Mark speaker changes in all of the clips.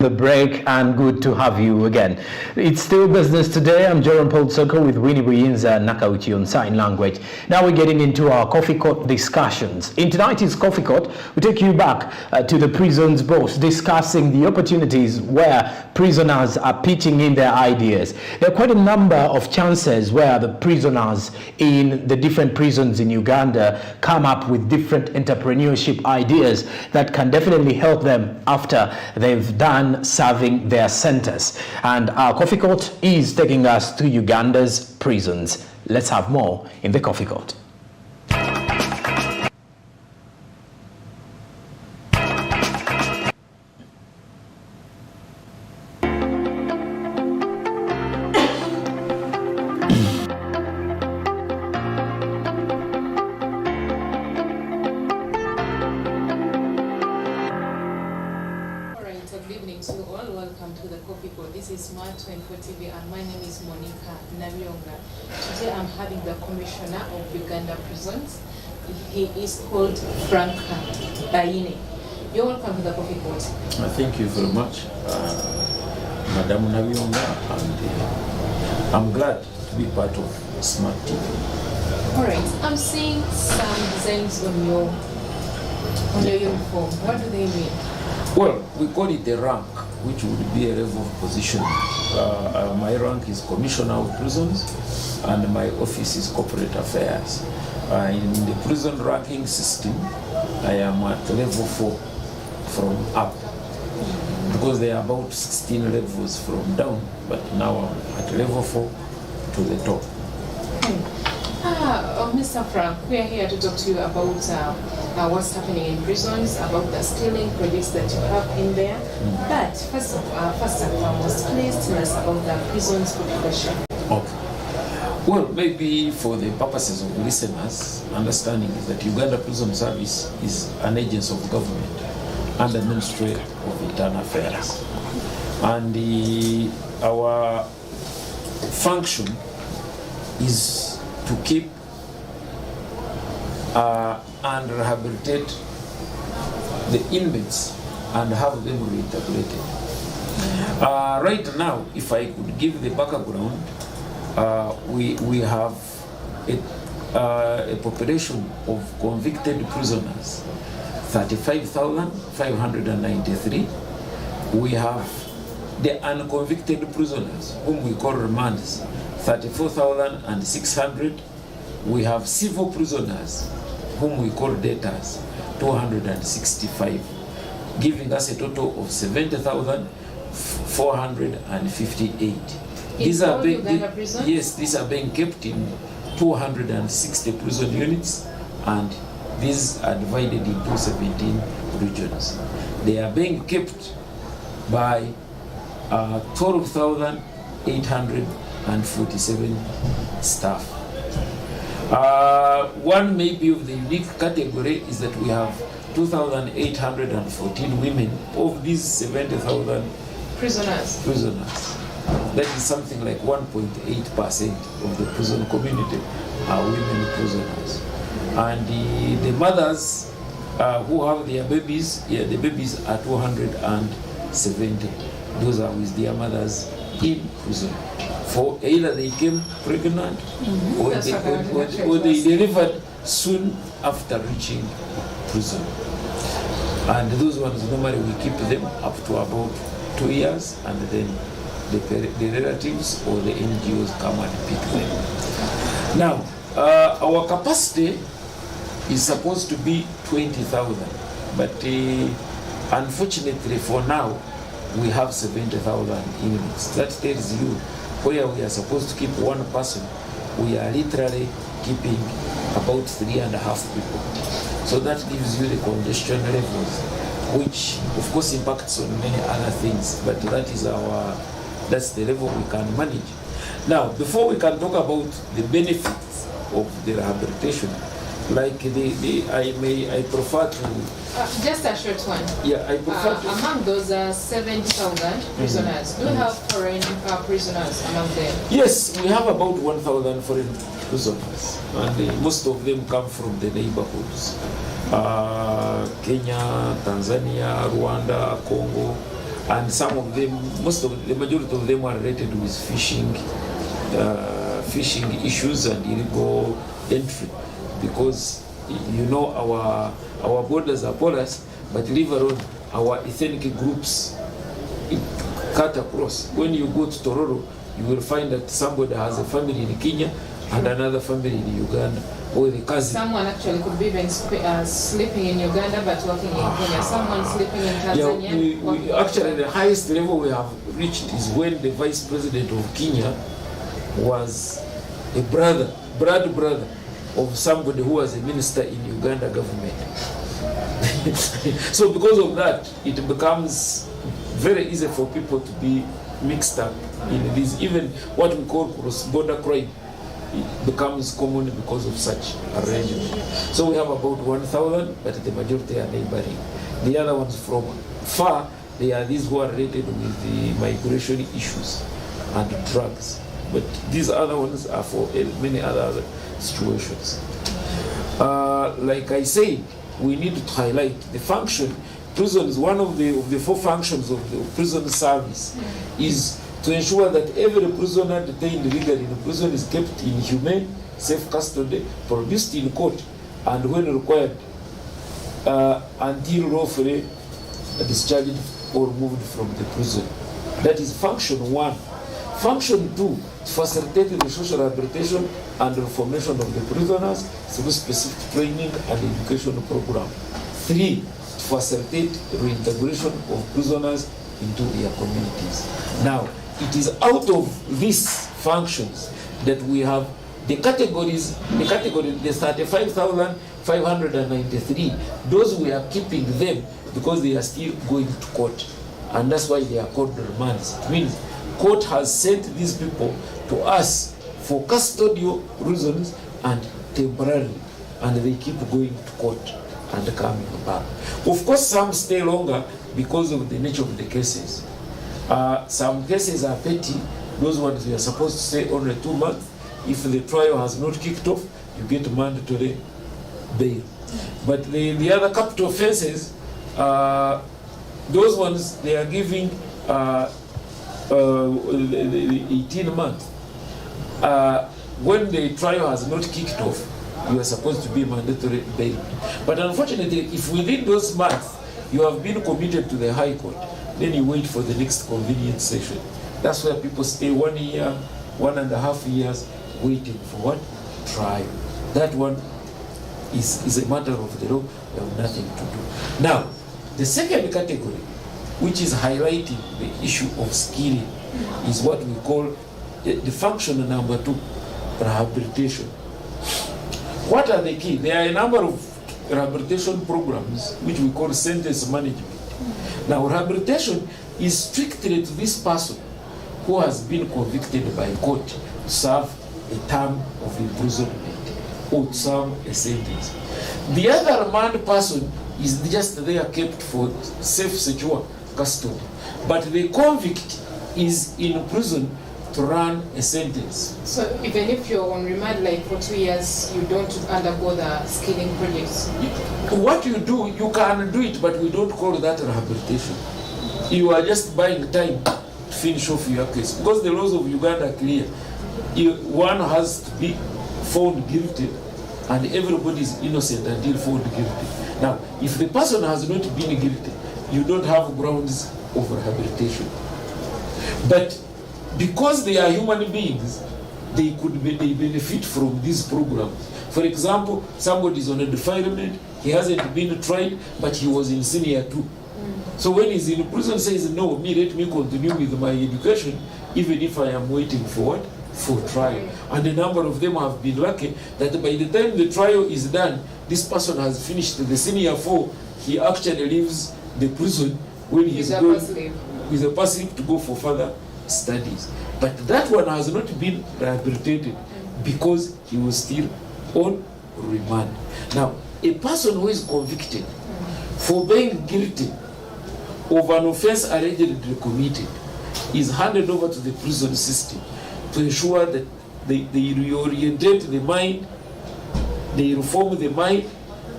Speaker 1: The break, and good to have you again. It's still business today. I'm Jerome Paul Soko with Winnie Buyinza Nakauchi on sign language. Now we're getting into our coffee court discussions. In tonight's coffee court, we take you back to the prisons boss, discussing the opportunities where prisoners are pitching in their ideas. There are quite a number of chances where the prisoners in the different prisons in Uganda come up with different entrepreneurship ideas that can definitely help them after they've done serving their sentence. And our coffee court is taking us to Uganda's prisons. Let's have more in the coffee court.
Speaker 2: This is Smart 24 TV and my name is Monica Nabionga. Today I'm having the Commissioner of Uganda Prisons. He is called Frank Baine. You're welcome to the coffee court.
Speaker 3: Thank you very much, Madam Nabionga, and I'm glad to be part of Smart TV.
Speaker 2: Alright, I'm seeing some designs on your uniform. What do they mean?
Speaker 3: Well, we call it the rank, which would be a level of position. My rank is Commissioner of Prisons, and my office is Corporate Affairs. In the prison ranking system, I am at level 4 from up, because there are about 16 levels from down, but now I'm at level 4 to the top.
Speaker 2: Mr. Frank, we are here to talk to you about what's happening in prisons, about the stealing projects that you have in there. But first and foremost, please tell us about the prisons population.
Speaker 3: Okay. Well, maybe for the purposes of listeners, understanding is that Uganda Prison Service is an agency of government and the Ministry of Internal Affairs. And our function is to keep and rehabilitate the inmates and have them reintegrated. Right now, if I could give the background, we have a population of convicted prisoners, 35,593. We have the unconvicted prisoners, whom we call remands, 34,600. We have civil prisoners, whom we call debtors, 265, giving us a total of 70,458. These are these are being kept in 260 prison units, and these are divided into 17 regions. They are being kept by 12,847 staff. One maybe of the unique category is that we have 2,814 women of these 70,000
Speaker 2: prisoners.
Speaker 3: That is something like 1.8% of the prison community are women prisoners. And the mothers who have their babies, the babies are 270. Those are with their mothers in prison. For either they came pregnant or they delivered soon after reaching prison. And those ones, normally we keep them up to about 2 years, and then the relatives or the NGOs come and pick them. Now, our capacity is supposed to be 20,000, but unfortunately for now, we have 70,000 inmates. That tells you where we are supposed to keep one person, we are literally keeping about 3.5 people. So that gives you the congestion levels, which of course impacts on many other things, but that's the level we can manage. Now, before we can talk about the benefits of the rehabilitation, like I prefer to...
Speaker 2: just a short one.
Speaker 3: Yeah, I prefer to...
Speaker 2: Among those 70,000 prisoners, do you have foreign prisoners among them?
Speaker 3: Yes, we have about 1,000 foreign prisoners, and most of them come from the neighborhoods. Kenya, Tanzania, Rwanda, Congo, and some of them, the majority of them are related with fishing issues and illegal entry, because you know our borders are porous, but leave alone our ethnic groups cut across. When you go to Tororo, you will find that somebody has a family in Kenya and another family in Uganda, or the cousin.
Speaker 2: Someone actually could be even sleeping in Uganda but working in Kenya. Someone sleeping in Tanzania.
Speaker 3: We actually, the highest level we have reached is when the vice president of Kenya was a brother of somebody who was a minister in Uganda government. So because of that, it becomes very easy for people to be mixed up in this. Even what we call cross-border crime, it becomes common because of such arrangement. So we have about 1,000, but the majority are neighboring. The other ones from far, they are these who are related with the migration issues and drugs. But these other ones are for many other situations. Like I said, we need to highlight the function. Prison is one of the 4 functions of the prison service, is to ensure that every prisoner detained legally in prison is kept in humane, safe custody, produced in court, and when required, until lawfully discharged or moved from the prison. That is function 1. Function 2, to facilitate the social rehabilitation and reformation of the prisoners through specific training and education program. 3, to facilitate reintegration of prisoners into their communities. Now, it is out of these functions that we have the categories, the 35,593, those we are keeping them because they are still going to court. And that's why they are called remands. It means court has sent these people to us for custodial reasons and temporarily, and they keep going to court and coming back. Of course, some stay longer because of the nature of the cases. Some cases are petty. Those ones we are supposed to stay only 2 months. If the trial has not kicked off, you get mandatory bail. But the other capital offenses, those ones they are giving 18 months. When the trial has not kicked off, you are supposed to be mandatory bail. But unfortunately, if within those months you have been committed to the High Court, then you wait for the next convenient session. That's where people stay 1 year, 1.5 years waiting for what? Trial. That one is a matter of the law. We have nothing to do. Now, the second category, which is highlighting the issue of skilling, is what we call the function number 2, rehabilitation. What are the key? There are a number of rehabilitation programs which we call sentence management. Now, rehabilitation is strictly to this person who has been convicted by court to serve a term of imprisonment or to serve a sentence. The other remand person is just there kept for safe, secure custody. But the convict is in prison to run a sentence.
Speaker 2: So even if you're on remand like for 2 years, you don't undergo the skilling projects?
Speaker 3: What you do, you can do it, but we don't call that rehabilitation. You are just buying time to finish off your case. Because the laws of Uganda are clear. One has to be found guilty, and everybody is innocent until found guilty. Now, if the person has not been guilty, you don't have grounds of rehabilitation. But because they are human beings, they benefit from these programs. For example, somebody is on a defilement, he hasn't been tried, but he was in senior 2. So when he's in prison, says, no, let me continue with my education, even if I am waiting for what? For trial. And a number of them have been lucky that by the time the trial is done, this person has finished the senior 4, he actually leaves the prison when he's going with a pass slip to go for further studies. But that one has not been rehabilitated because he was still on remand. Now, a person who is convicted for being guilty of an offense allegedly committed is handed over to the prison system to ensure that they reorientate the mind, they reform the mind,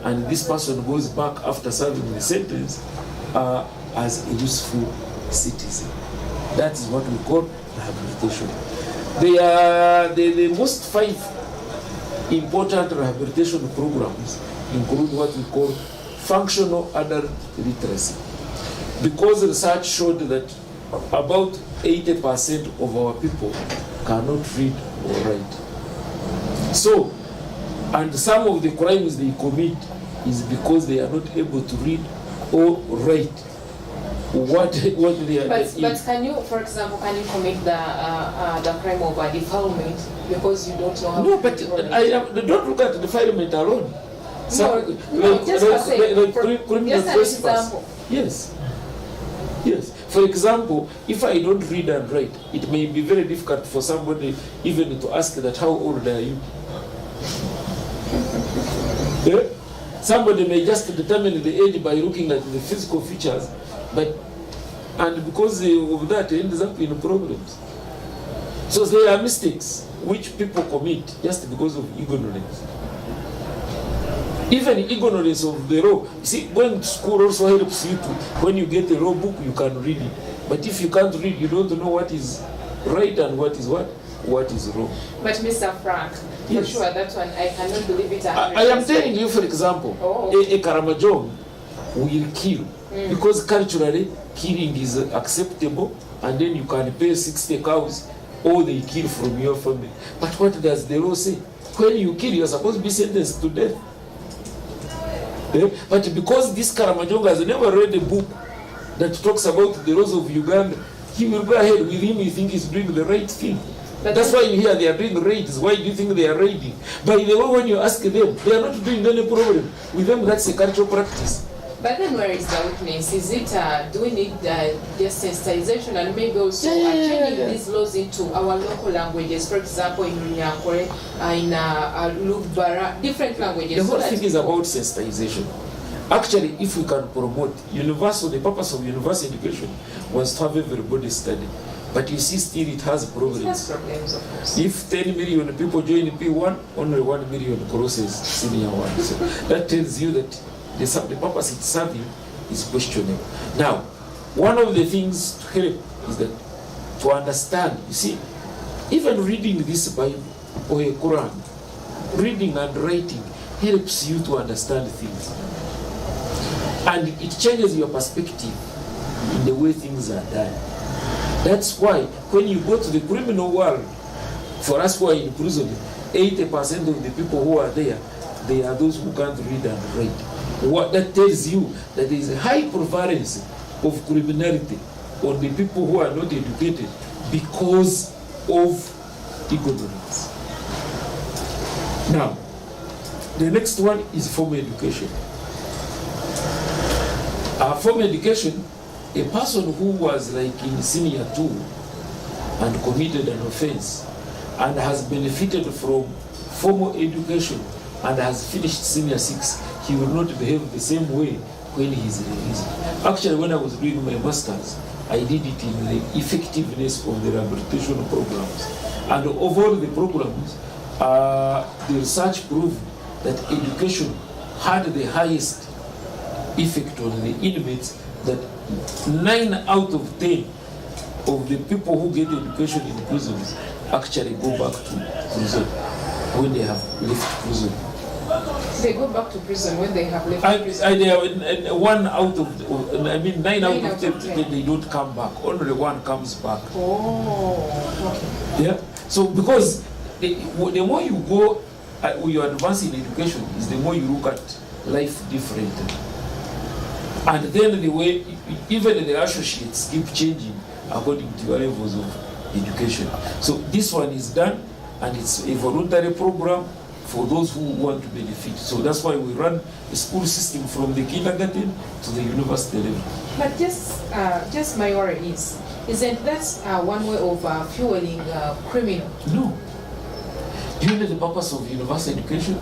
Speaker 3: and this person goes back after serving the sentence as a useful citizen. That is what we call rehabilitation. They are the most 5 important rehabilitation programs include what we call functional adult literacy. Because research showed that about 80% of our people cannot read or write. So, and some of the crimes they commit is because they are not able to read or write what they are.
Speaker 2: But can you, for example, can you commit the crime of defilement because you don't know how
Speaker 3: No,
Speaker 2: to
Speaker 3: but
Speaker 2: read or write?
Speaker 3: don't look at defilement alone. Criminal trespass. Yes. Yes. For example, if I don't read and write, it may be very difficult for somebody even to ask that, how old are you? Yeah? Somebody may just determine the age by looking at the physical features, and because of that, it ends up in problems. So there are mistakes which people commit just because of ignorance. Even ignorance of the law. You see, going to school also helps you to, when you get a law book, you can read it. But if you can't read, you don't know what is right and what is wrong.
Speaker 2: But Mr. Frank,
Speaker 3: Yes.
Speaker 2: for sure, that one, I cannot believe it.
Speaker 3: I am telling you, for example, a Karamajong will kill because culturally killing is acceptable, and then you can pay 60 cows or they kill from your family. But what does the law say? When you kill, you are supposed to be sentenced to death. But because this Karamajong has never read a book that talks about the laws of Uganda, he will go ahead with him. He think he's doing the right thing.
Speaker 2: But
Speaker 3: that's why you hear they are doing raids. Why do you think they are raiding? By the way, when you ask them, they are not doing any problem. With them, that's a cultural practice.
Speaker 2: But then where is the weakness? Is it doing it just sensitization and maybe also changing these laws into our local languages? For example, in Runyakore, in Lubara, different languages.
Speaker 3: The whole thing is about sensitization. Actually, if we can promote universal, the purpose of universal education was to have everybody study. But you see, still it has problems.
Speaker 2: It has problems, of course.
Speaker 3: If 10 million people join P1, only 1 million crosses senior 1. So that tells you that the purpose it's serving is questionable. Now, one of the things to help is that to understand, you see, even reading this Bible or a Quran, reading and writing helps you to understand things. And it changes your perspective in the way things are done. That's why when you go to the criminal world, for us who are in prison, 80% of the people who are there, they are those who can't read and write. What that tells you that there is a high prevalence of criminality on the people who are not educated because of ignorance. Now, the next one is formal education. Formal education, a person who was like in senior 2 and committed an offense and has benefited from formal education and has finished senior 6, he will not behave the same way when he's released. Actually, when I was doing my master's, I did it in the effectiveness of the rehabilitation programs. And of all the programs, the research proved that education had the highest effect on the inmates, that 9 out of 10 of the people who get education in prisons actually go back to prison when they have left prison.
Speaker 2: They go back to prison when they have left prison.
Speaker 3: They are 1 out of, 9 out of 10, they don't come back. Only 1 comes back.
Speaker 2: Oh, okay.
Speaker 3: Yeah. So because the more you go, you advance in education, is the more you look at life differently. And then the way, even the associates keep changing according to your levels of education. So this one is done, and it's a voluntary program for those who want to benefit. So that's why we run a school system from the kindergarten to the university level.
Speaker 2: But just my worry isn't that one way of fueling criminal?
Speaker 3: No. Do you know the purpose of universal education?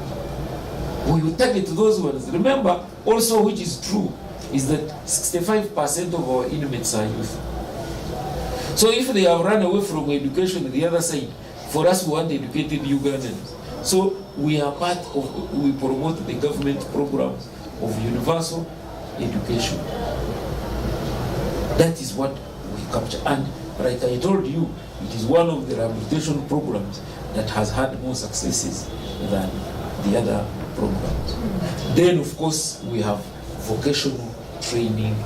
Speaker 3: We will target those ones. Remember, also, which is true, is that 65% of our inmates are youth. So if they have run away from education, the other side, for us who want educated Ugandans. So we are part of, we promote the government programs of universal education. That is what we capture. And like I told you, it is one of the rehabilitation programs that has had more successes than the other programs. Then, of course, we have vocational training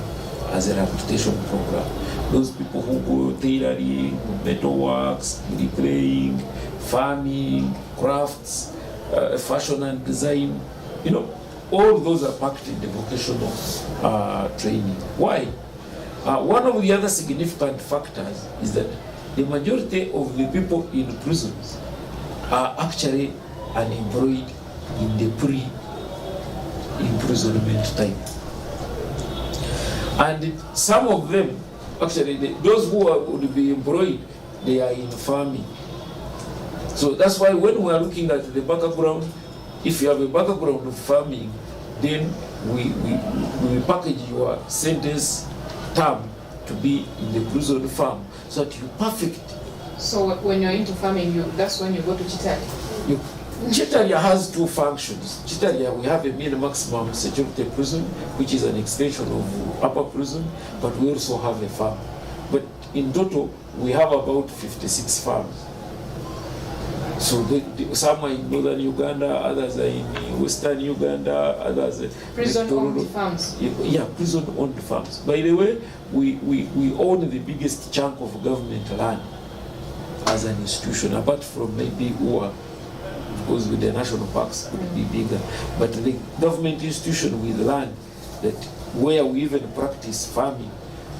Speaker 3: as a rehabilitation program. Those people who go tailoring, metalworks, bricklaying, farming, crafts, fashion and design, you know, all those are packed in the vocational training. Why? One of the other significant factors is that the majority of the people in prisons are actually unemployed in the pre-imprisonment time. And some of them, actually, those who would be employed, they are in farming. So that's why when we are looking at the background, if you have a background of farming, then we package your sentence term to be in the prison farm so that you perfect.
Speaker 2: So when you're into farming, that's when you go to Chitali?
Speaker 3: Chitalia has two functions. Chitalia, we have a maximum security prison, which is an extension of upper prison, but we also have a farm. But in total, we have about 56 farms. So some are in northern Uganda, others are in western Uganda, others are
Speaker 2: prison-owned farms.
Speaker 3: Yeah, prison-owned farms. By the way, we own the biggest chunk of government land as an institution, apart from maybe UA, because with the national parks could be bigger. But the government institution with land that where we even practice farming,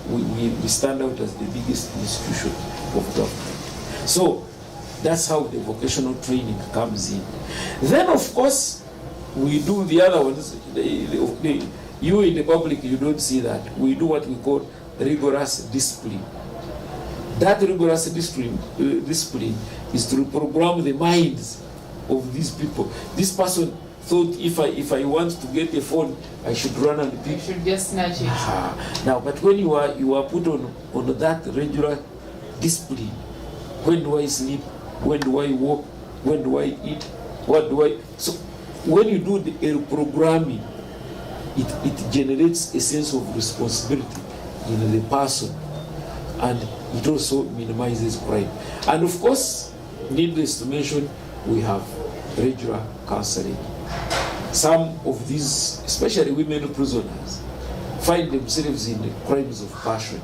Speaker 3: we stand out as the biggest institution of government. So that's how the vocational training comes in. Then, of course, we do the other ones. You in the public, you don't see that. We do what we call rigorous discipline. That rigorous discipline is to program the minds of these people. This person thought if I want to get a phone, I should run and pick.
Speaker 2: You should just snatch it.
Speaker 3: Now, but when you are put on that regular discipline, when do I sleep? When do I walk? When do I eat? What do I? So when you do the programming, it generates a sense of responsibility in the person, and it also minimizes crime. And of course, needless to mention, we have regular counseling. Some of these, especially women prisoners, find themselves in crimes of passion.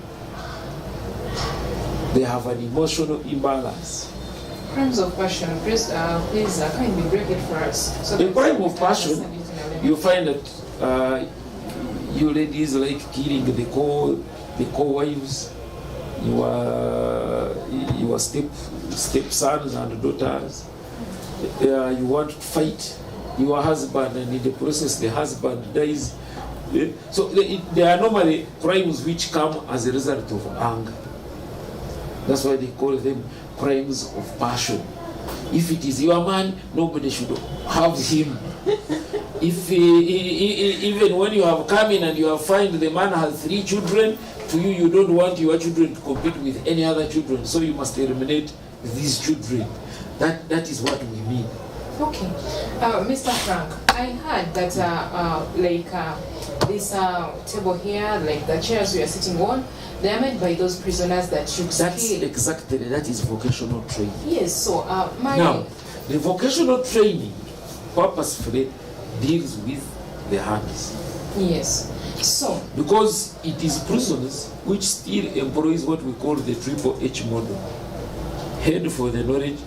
Speaker 3: They have an emotional imbalance.
Speaker 2: Crimes of passion, please kindly break it for us. So
Speaker 3: the crime of passion, you find that you ladies like killing the co-wives, your stepsons and daughters. You want to fight your husband, and in the process the husband dies. So there are normally crimes which come as a result of anger. That's why they call them crimes of passion. If it is your man, nobody should have him. If even when you have come in and you have find the man has 3 children, to you don't want your children to compete with any other children, so you must eliminate these children. That is what we mean.
Speaker 2: Okay, Mr. Frank, I heard that this table here, like the chairs we are sitting on, they are made by those prisoners that should skill.
Speaker 3: Exactly, that is vocational training.
Speaker 2: Yes, so
Speaker 3: now, the vocational training purposefully deals with the hands.
Speaker 2: Yes, so
Speaker 3: because it is prisoners which still employs what we call the triple H model: head for the knowledge,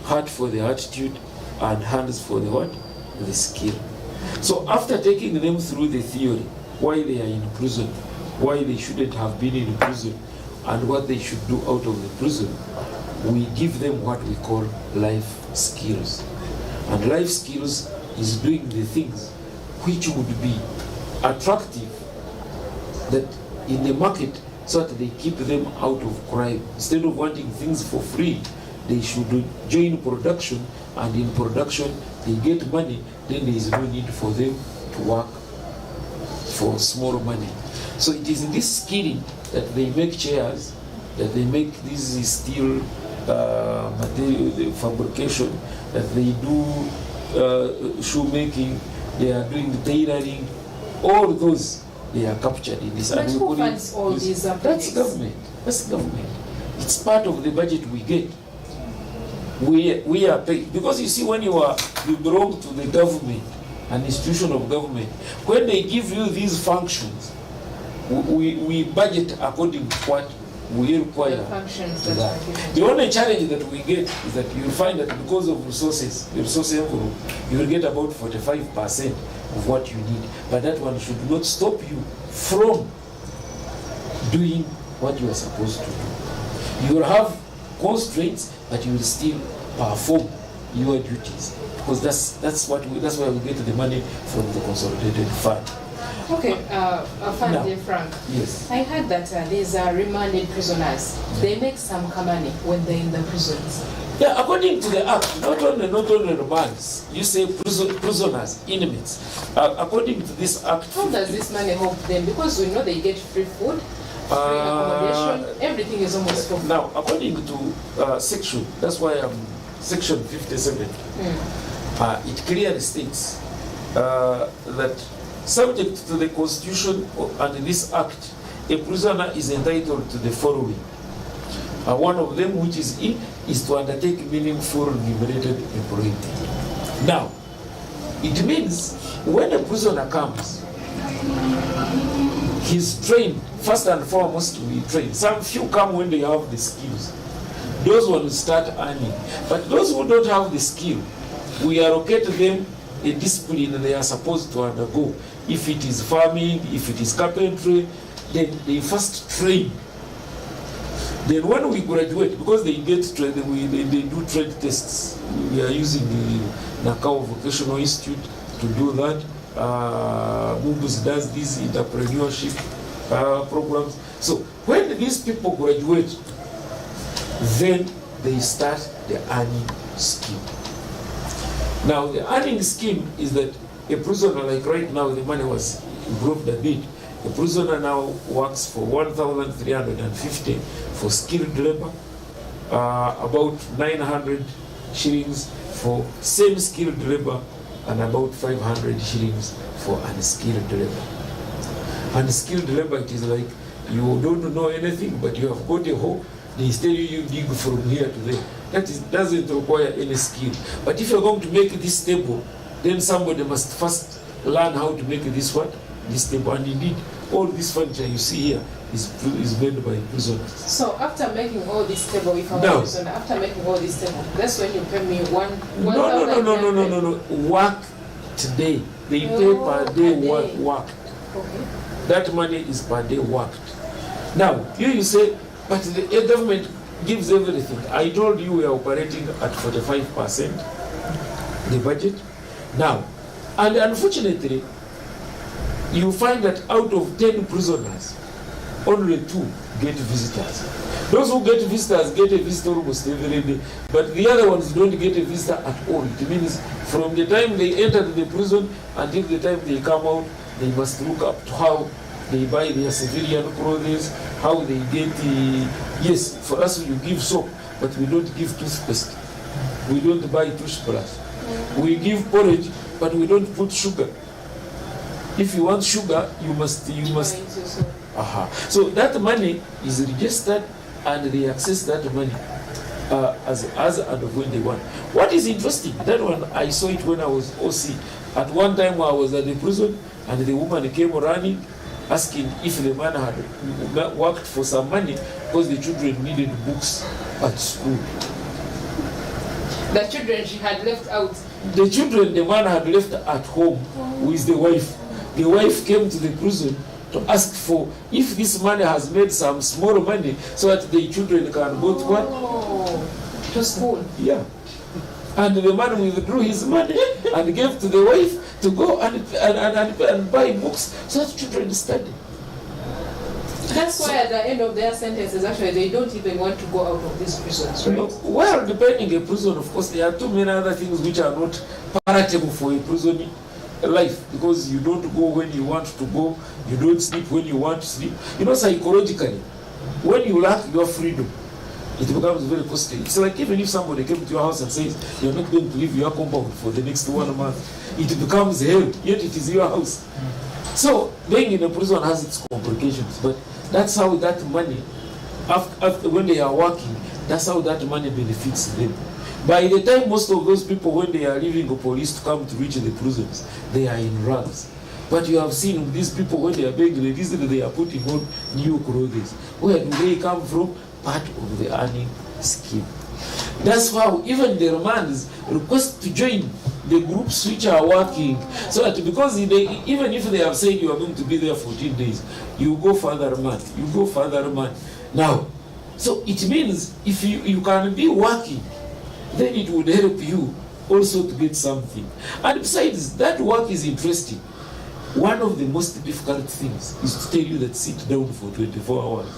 Speaker 3: heart for the attitude, and hands for the what? The skill. So after taking them through the theory, why they are in prison, why they shouldn't have been in prison, and what they should do out of the prison, we give them what we call life skills. And life skills is doing the things which would be attractive that in the market, so that they keep them out of crime. Instead of wanting things for free, they should join production, and in production they get money, then there is no need for them to work for small money. So it is in this skilling that they make chairs, that they make this steel material fabrication, that they do shoemaking, they are doing tailoring. All those they are captured in this.
Speaker 2: But
Speaker 3: And we
Speaker 2: who
Speaker 3: put it-
Speaker 2: funds all these
Speaker 3: That's
Speaker 2: projects?
Speaker 3: government. That's government. It's part of the budget we get. We are paid because you see when you belong to the government, an institution of government, when they give you these functions, we budget according to what we require.
Speaker 2: The functions
Speaker 3: to
Speaker 2: that
Speaker 3: that.
Speaker 2: are given.
Speaker 3: The only challenge that we get is that you will find that because of resources, the resource envelope, you will get about 45% of what you need. But that one should not stop you from doing what you are supposed to do. You will have constraints, but you will still perform your duties because that's why we get the money from the consolidated fund.
Speaker 2: Okay, Afande
Speaker 3: No.
Speaker 2: Frank.
Speaker 3: Yes.
Speaker 2: I heard that these are remanded prisoners. They make some money when they're in the prisons.
Speaker 3: Yeah, according to the act, not only remands, you say prisoners, inmates. According to this act,
Speaker 2: How does this money help them? Because we know they get free food, free accommodation, everything is almost for free.
Speaker 3: now according to section, that's why section 57, it clearly states that subject to the Constitution and this act, a prisoner is entitled to the following. One of them, which is to undertake meaningful remunerated employment. Now, it means when a prisoner comes, he's trained, first and foremost to be trained. Some few come when they have the skills. Those ones start earning. But those who don't have the skill, we allocate them a discipline they are supposed to undergo. If it is farming, if it is carpentry, then they first train. Then when we graduate, because they get trained, they do trade tests. We are using the Nakao Vocational Institute to do that. Mumbus does these entrepreneurship programs. So when these people graduate, then they start the earning scheme. Now the earning scheme is that a prisoner, like right now the money was improved a bit. A prisoner now works for 1,350 for skilled labor, about 900 shillings for same skilled labor, and about 500 shillings for unskilled labor. Unskilled labor, it is like you don't know anything, but you have got a hoe. They tell you dig from here to there. That doesn't require any skill. But if you're going to make this table, then somebody must first learn how to make this table. And indeed, all this furniture you see here is made by prisoners.
Speaker 2: So after making all this table, if I'm
Speaker 3: No.
Speaker 2: a prisoner, after making all this table, that's when you pay me one.
Speaker 3: No. Work today. They pay per day
Speaker 2: per day.
Speaker 3: worked.
Speaker 2: Okay.
Speaker 3: That money is per day worked. Now, here you say, but the government gives everything. I told you we are operating at 45% the budget. Now, and unfortunately, you find that out of 10 prisoners, only 2 get visitors. Those who get visitors get a visitor almost every day, but the other ones don't get a visitor at all. It means from the time they enter the prison until the time they come out, they must look up to how they buy their civilian clothes, how they get yes, for us you give soap, but we don't give toothpaste. We don't buy toothbrush. We give porridge, but we don't put sugar. If you want sugar, you must. So that money is registered, and they access that money as and when they want. What is interesting, that one I saw it when I was OC. At one time I was at the prison, and the woman came running, asking if the man had worked for some money because the children needed books at school.
Speaker 2: The children she had left out.
Speaker 3: The children the man had left at home with the wife. The wife came to the prison to ask for if this money has made some small money so that the children can go to what?
Speaker 2: To school.
Speaker 3: Yeah. And the man withdrew his money and gave to the wife to go and buy books so that children study.
Speaker 2: That's why at the end of their sentences, actually, they don't even want to go out of these prisons, right?
Speaker 3: Well, depending on prison, of course, there are too many other things which are not palatable for a prison life, because you don't go when you want to go, you don't sleep when you want to sleep. You know, psychologically, when you lack your freedom, it becomes very costly. It's like even if somebody came to your house and says, you're not going to leave your compound for the next 1 month, it becomes hell, yet it is your house. So being in a prison has its complications, but that's how that money, after when they are working, that's how that money benefits them. By the time most of those people, when they are leaving the police to come to reach the prisons, they are in rags. But you have seen these people, when they are being released, they are putting on new clothes. Where do they come from? Part of the earning scheme. That's how even the remands request to join the groups which are working, so that because even if they have said you are going to be there 14 days, you go further remand, you go further remand. Now, so it means if you can be working, then it would help you also to get something. And besides, that work is interesting. One of the most difficult things is to tell you that sit down for 24 hours.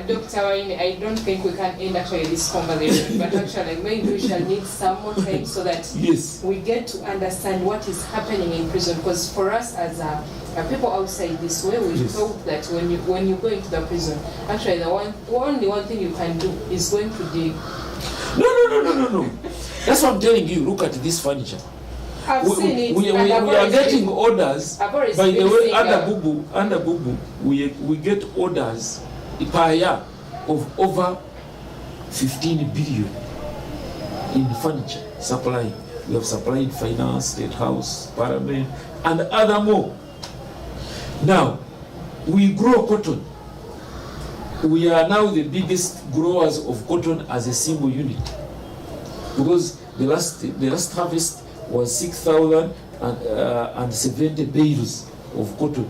Speaker 2: Dr. Waine, I don't think we can end actually this conversation, but actually maybe we shall need some more time so that
Speaker 3: Yes.
Speaker 2: we get to understand what is happening in prison. Because for us as people outside this way, we
Speaker 3: Yes.
Speaker 2: thought that when you go into the prison, actually only one thing you can do is going to dig.
Speaker 3: No. That's what I'm telling you. Look at this furniture.
Speaker 2: I've seen it.
Speaker 3: We
Speaker 2: and I've
Speaker 3: are
Speaker 2: always
Speaker 3: getting
Speaker 2: been-
Speaker 3: orders.
Speaker 2: I've always
Speaker 3: By the
Speaker 2: been
Speaker 3: way,
Speaker 2: saying
Speaker 3: under Bubu, we get orders per year of over 15 billion in furniture supply. We have supplied finance, state house, parliament, and other more. Now, we grow cotton. We are now the biggest growers of cotton as a single unit, because the last harvest was 6,070 bales of cotton.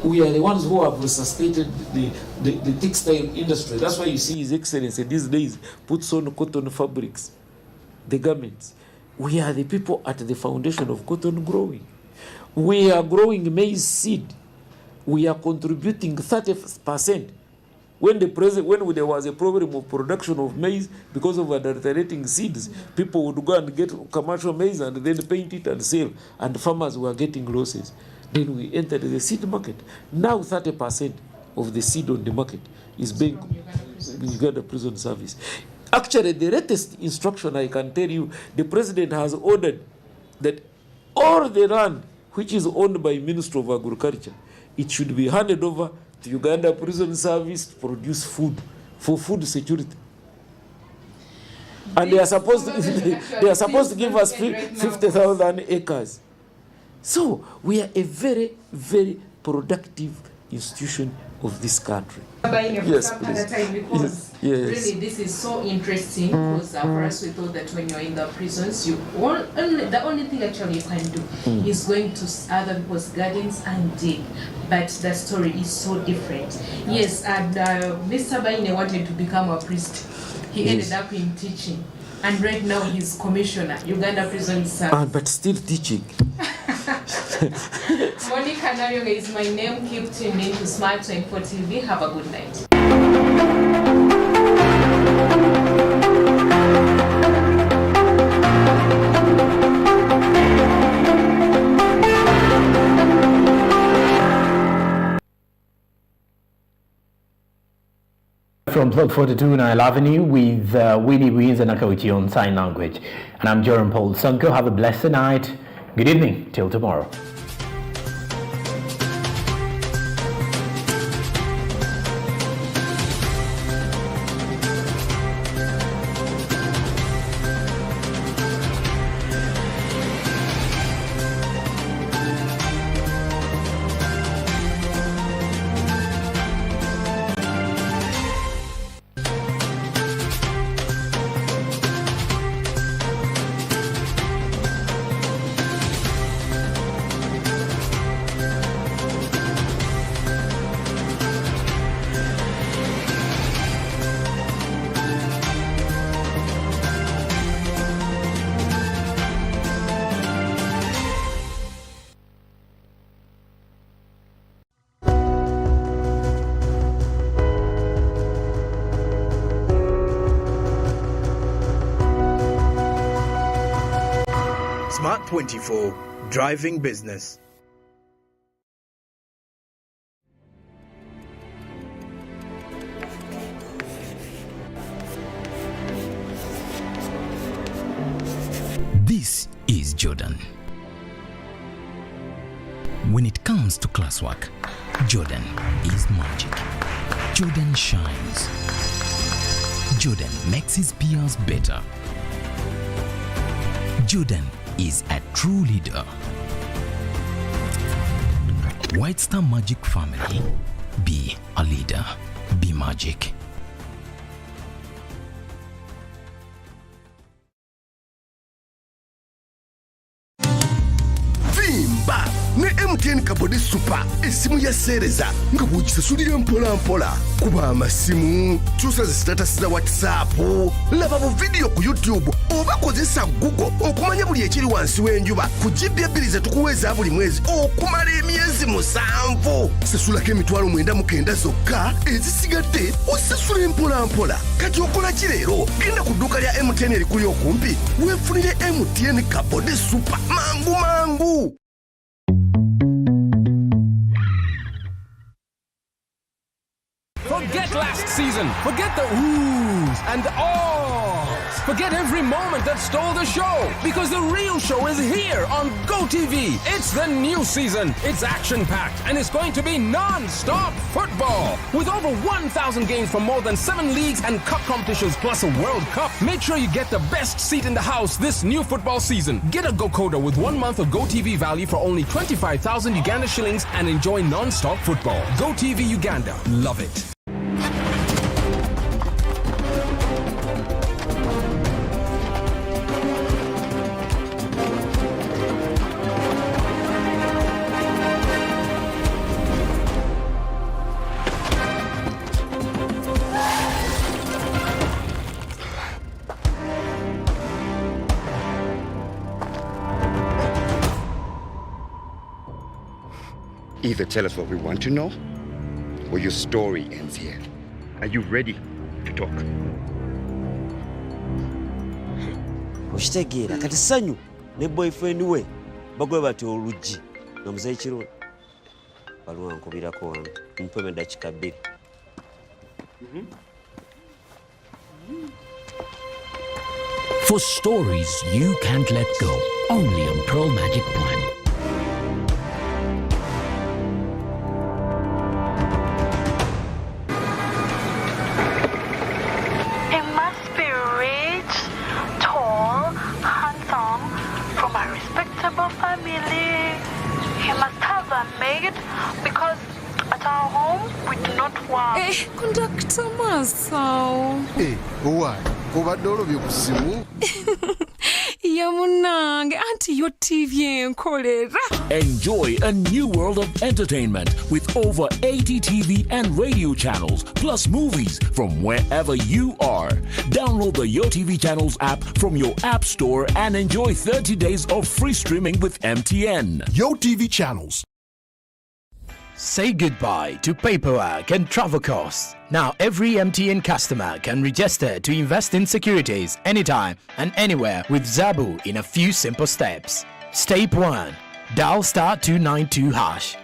Speaker 3: We are the ones who have resuscitated the textile industry. That's why you see His Excellency these days puts on cotton fabrics, the garments. We are the people at the foundation of cotton growing. We are growing maize seed. We are contributing 30%. When there was a problem of production of maize because of adulterating seeds, people would go and get commercial maize and then paint it and sell, and farmers were getting losses. Then we entered the seed market. Now 30% of the seed on the market is being Uganda Prison Service. Actually, the latest instruction I can tell you, the president has ordered that all the land which is owned by Ministry of Agriculture, it should be handed over to Uganda Prison Service to produce food for food security. And they are supposed to give us 50,000 acres. So we are a very, very productive institution of this country. Yes, please.
Speaker 2: Because
Speaker 3: Yes.
Speaker 2: really this is so interesting, because for us we thought that when you're in the prisons, the only thing actually you can do is going to other people's gardens and dig. But the story is so different. Yes, and Mr. Baine wanted to become a priest. He ended up in teaching. And right now he's commissioner, Uganda Prison Service.
Speaker 3: But still teaching.
Speaker 2: Monica Nabionga is my name. Keep tuned in to Smart 24 TV. Have a good night.
Speaker 1: From Plot 42 Nile Avenue with Winnie Buinza Nakauchi on sign language. And I'm Jerome Paul Sonko. Have a blessed night. Good evening. Till tomorrow.
Speaker 4: Smart 24, driving business.
Speaker 5: This is Jordan. When it comes to classwork, Jordan is magic. Jordan shines. Jordan makes his peers better. Jordan is a true leader. White Star Magic family. Be a leader. Be magic.
Speaker 6: Vimba ne MTN Kabode Super esimu ya sereza nga bw'ogisasulira mpola kuba amasimu kyusa zi status za WhatsApp laba bu video ku YouTube oba kozesa Google okumanya buli ekiri wansi w'enjuba ku GB bbiri tukuweza buli mwezi okumala emyezi 7 sasulako emitwalo 99 zokka ezisigadde osasula mpola kati okola ki leero genda ku dduuka lya MTN erikuli okumpi weefunire MTN Kabode Super mangu.
Speaker 7: Forget last season. Forget the oohs and ahs. Forget every moment that stole the show. Because the real show is here on GoTV. It's the new season. It's action-packed and it's going to be non-stop football. With over 1,000 games from more than 7 leagues and cup competitions plus a World Cup. Make sure you get the best seat in the house this new football season. Get a GoCoder with 1 month of GoTV value for only 25,000 Uganda shillings and enjoy non-stop football. GoTV Uganda. Love it.
Speaker 8: Either tell us what we want to know, or your story ends here. Are you ready to talk?
Speaker 9: Oshitegeera kati sanyu ne boyfriend we bagwe bati oluggi nga muzeyi kiro balwa nkubirako wano mpeme dakika 2.
Speaker 5: For stories you can't let go, only on Pearl Magic Prime.
Speaker 10: Conductor Masao.
Speaker 6: Hey, why? Obadde olobye ku ssimu?
Speaker 10: Yamunange, anti your TV enkolera.
Speaker 11: Enjoy a new world of entertainment with over 80 TV and radio channels, plus movies from wherever you are. Download the YoTV Channels app from your app store and enjoy 30 days of free streaming with MTN.
Speaker 4: YoTV Channels.
Speaker 1: Say goodbye to paperwork and travel costs. Now every MTN customer can register to invest in securities anytime and anywhere with Zabu in a few simple steps. Step 1. Dial *292#.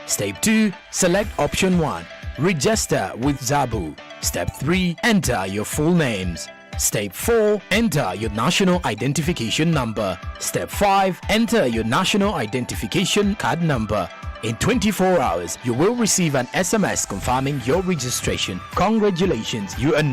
Speaker 1: Step 2. Select option 1. Register with Zabu. Step 3. Enter your full names. Step 4. Enter your national identification number. Step 5. Enter your national identification card number. In 24 hours, you will receive an SMS confirming your registration. Congratulations, you are now